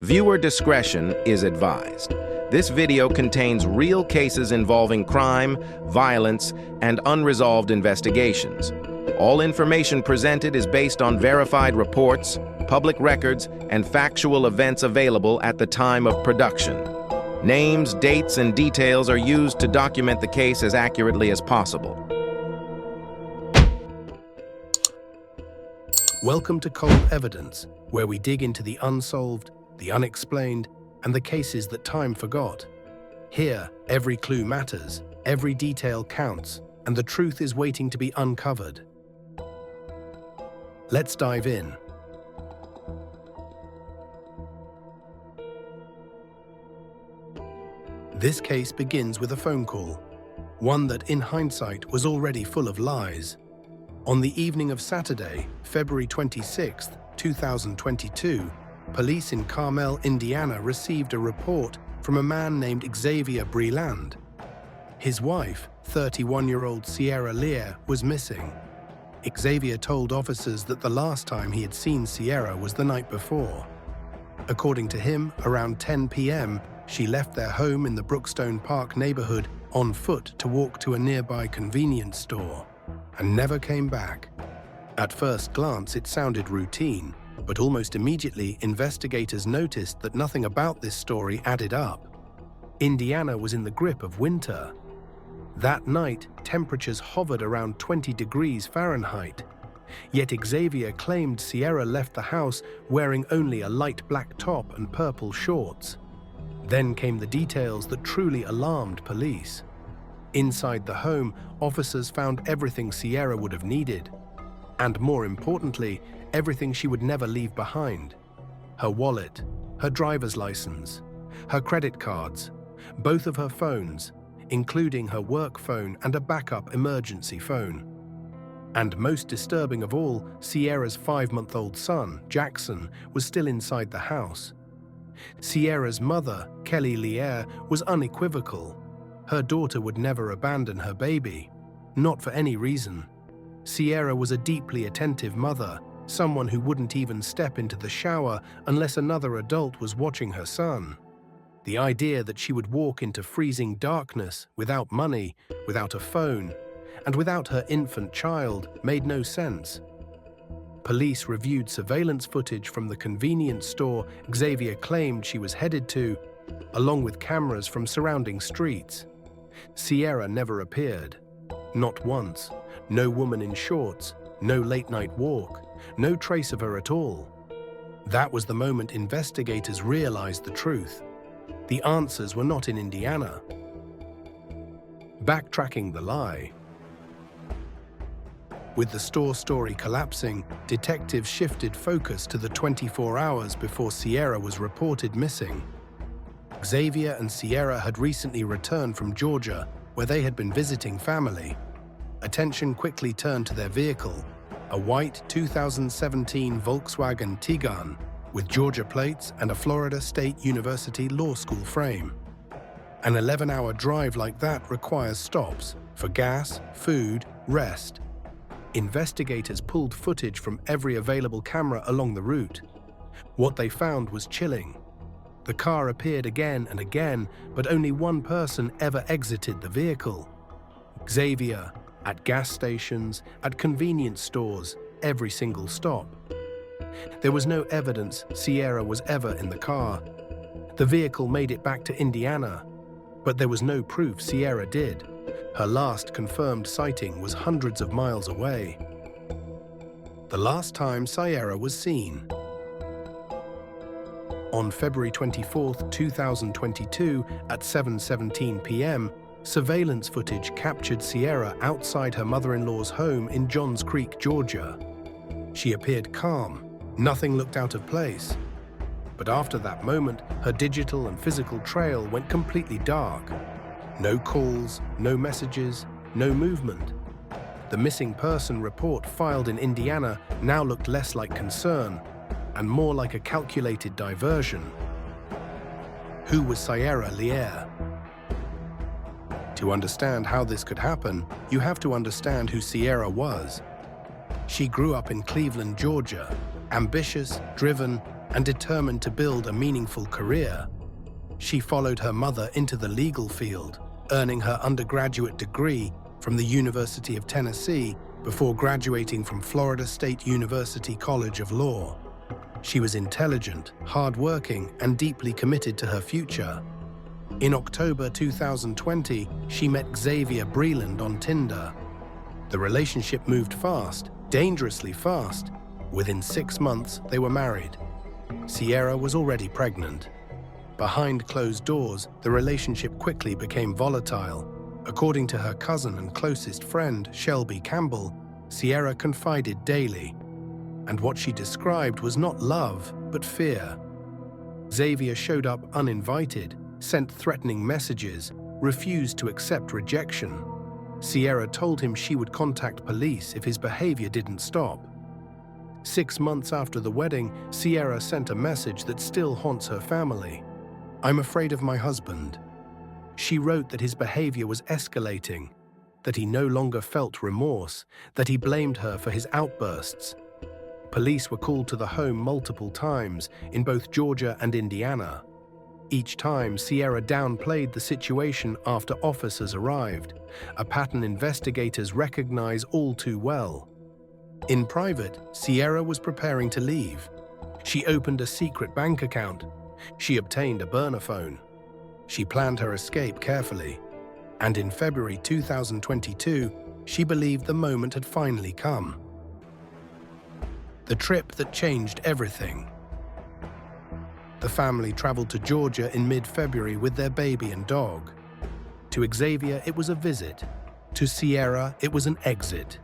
Viewer discretion is advised. This video contains real cases involving crime, violence, and unresolved investigations. All information presented is based on verified reports, public records, and factual events available at the time of production. Names, dates, and details are used to document the case as accurately as possible. Welcome to Cold Evidence, where we dig into the unsolved, the unexplained, and the cases that time forgot. Here, every clue matters, every detail counts, and the truth is waiting to be uncovered. Let's dive in. This case begins with a phone call, one that in hindsight was already full of lies. On the evening of Saturday, February 26, 2022, police in Carmel, Indiana received a report from a man named Xavier Breland. His wife, 31-year-old Sierra Lear, was missing. Xavier told officers that the last time he had seen Sierra was the night before. According to him, around 10 p.m., she left their home in the Brookstone Park neighborhood on foot to walk to a nearby convenience store, and never came back. At first glance, it sounded routine, but almost immediately, investigators noticed that nothing about this story added up. Indiana was in the grip of winter. That night, temperatures hovered around 20 degrees Fahrenheit. Yet Xavier claimed Sierra left the house wearing only a light black top and purple shorts. Then came the details that truly alarmed police. Inside the home, officers found everything Sierra would have needed. And more importantly, everything she would never leave behind. Her wallet, her driver's license, her credit cards, both of her phones, including her work phone and a backup emergency phone. And most disturbing of all, Sierra's 5-month-old son, Jackson, was still inside the house. Sierra's mother, Kelly Lear, was unequivocal. Her daughter would never abandon her baby, not for any reason. Sierra was a deeply attentive mother, someone who wouldn't even step into the shower unless another adult was watching her son. The idea that she would walk into freezing darkness without money, without a phone, and without her infant child made no sense. Police reviewed surveillance footage from the convenience store Xavier claimed she was headed to, along with cameras from surrounding streets. Sierra never appeared. Not once. No woman in shorts, no late-night walk, no trace of her at all. That was the moment investigators realized the truth. The answers were not in Indiana. Backtracking the lie. With the store story collapsing, detectives shifted focus to the 24 hours before Sierra was reported missing. Xavier and Sierra had recently returned from Georgia, where they had been visiting family. Attention quickly turned to their vehicle, a white 2017 Volkswagen Tiguan with Georgia plates and a Florida State University law school frame. An 11-hour drive like that requires stops for gas, food, rest. Investigators pulled footage from every available camera along the route. What they found was chilling. The car appeared again and again, but only one person ever exited the vehicle. Xavier. At gas stations, at convenience stores, every single stop. There was no evidence Sierra was ever in the car. The vehicle made it back to Indiana, but there was no proof Sierra did. Her last confirmed sighting was hundreds of miles away. The last time Sierra was seen. On February 24, 2022, at 7:17 p.m., surveillance footage captured Sierra outside her mother-in-law's home in Johns Creek, Georgia. She appeared calm, nothing looked out of place. But after that moment, her digital and physical trail went completely dark. No calls, no messages, no movement. The missing person report filed in Indiana now looked less like concern and more like a calculated diversion. Who was Sierra Lear? To understand how this could happen, you have to understand who Sierra was. She grew up in Cleveland, Georgia, ambitious, driven, and determined to build a meaningful career. She followed her mother into the legal field, earning her undergraduate degree from the University of Tennessee before graduating from Florida State University College of Law. She was intelligent, hardworking, and deeply committed to her future. In October 2020, she met Xavier Breland on Tinder. The relationship moved fast, dangerously fast. Within 6 months, they were married. Sierra was already pregnant. Behind closed doors, the relationship quickly became volatile. According to her cousin and closest friend, Shelby Campbell, Sierra confided daily, and what she described was not love, but fear. Xavier showed up uninvited, sent threatening messages, refused to accept rejection. Sierra told him she would contact police if his behavior didn't stop. 6 months after the wedding, Sierra sent a message that still haunts her family. "I'm afraid of my husband." She wrote that his behavior was escalating, that he no longer felt remorse, that he blamed her for his outbursts. Police were called to the home multiple times in both Georgia and Indiana. Each time, Sierra downplayed the situation after officers arrived, a pattern investigators recognize all too well. In private, Sierra was preparing to leave. She opened a secret bank account. She obtained a burner phone. She planned her escape carefully. And in February 2022, she believed the moment had finally come. The trip that changed everything. The family traveled to Georgia in mid-February with their baby and dog. To Xavier, it was a visit. To Sierra, it was an exit.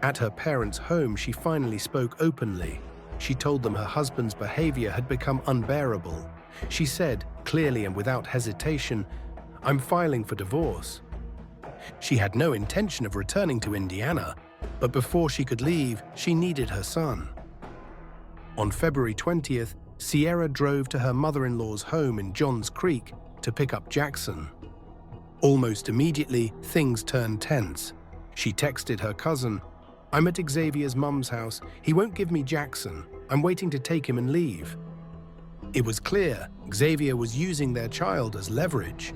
At her parents' home, she finally spoke openly. She told them her husband's behavior had become unbearable. She said, clearly and without hesitation, "I'm filing for divorce." She had no intention of returning to Indiana, but before she could leave, she needed her son. On February 20th, Sierra drove to her mother-in-law's home in Johns Creek to pick up Jackson. Almost immediately, things turned tense. She texted her cousin, "I'm at Xavier's mum's house. He won't give me Jackson. I'm waiting to take him and leave." It was clear Xavier was using their child as leverage.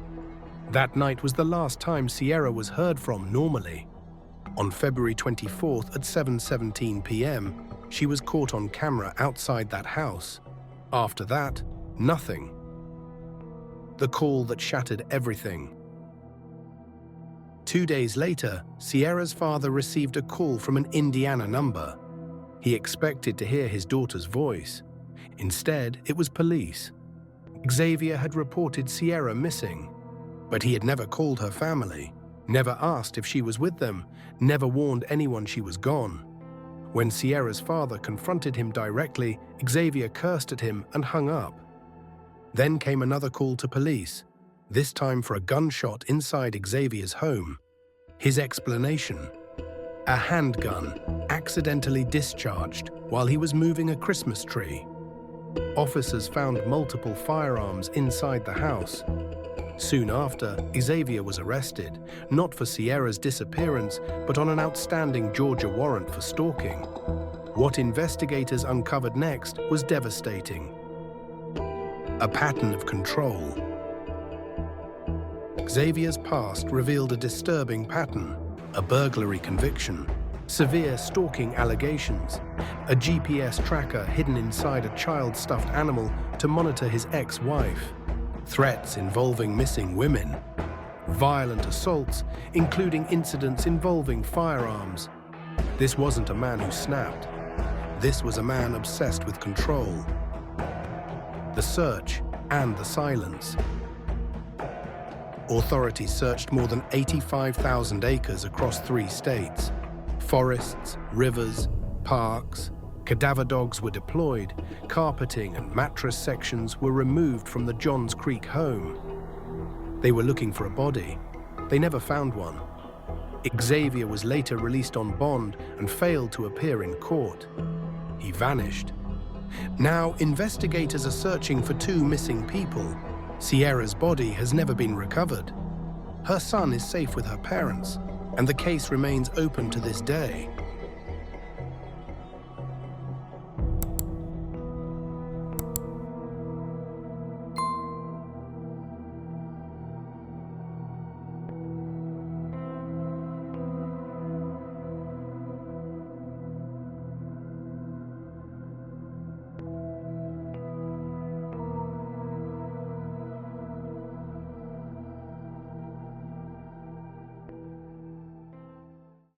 That night was the last time Sierra was heard from normally. On February 24th at 7:17 p.m., she was caught on camera outside that house. After that, nothing. The call that shattered everything. 2 days later, Sierra's father received a call from an Indiana number. He expected to hear his daughter's voice. Instead, it was police. Xavier had reported Sierra missing, but he had never called her family, never asked if she was with them, never warned anyone she was gone. When Sierra's father confronted him directly, Xavier cursed at him and hung up. Then came another call to police, this time for a gunshot inside Xavier's home. His explanation: a handgun accidentally discharged while he was moving a Christmas tree. Officers found multiple firearms inside the house. Soon after, Xavier was arrested, not for Sierra's disappearance, but on an outstanding Georgia warrant for stalking. What investigators uncovered next was devastating. A pattern of control. Xavier's past revealed a disturbing pattern: a burglary conviction, severe stalking allegations, a GPS tracker hidden inside a child stuffed animal to monitor his ex-wife, threats involving missing women, violent assaults, including incidents involving firearms. This wasn't a man who snapped. This was a man obsessed with control. The search and the silence. Authorities searched more than 85,000 acres across 3 states. Forests, rivers, parks. Cadaver dogs were deployed. Carpeting and mattress sections were removed from the Johns Creek home. They were looking for a body. They never found one. Xavier was later released on bond and failed to appear in court. He vanished. Now, investigators are searching for 2 missing people. Sierra's body has never been recovered. Her son is safe with her parents, and the case remains open to this day.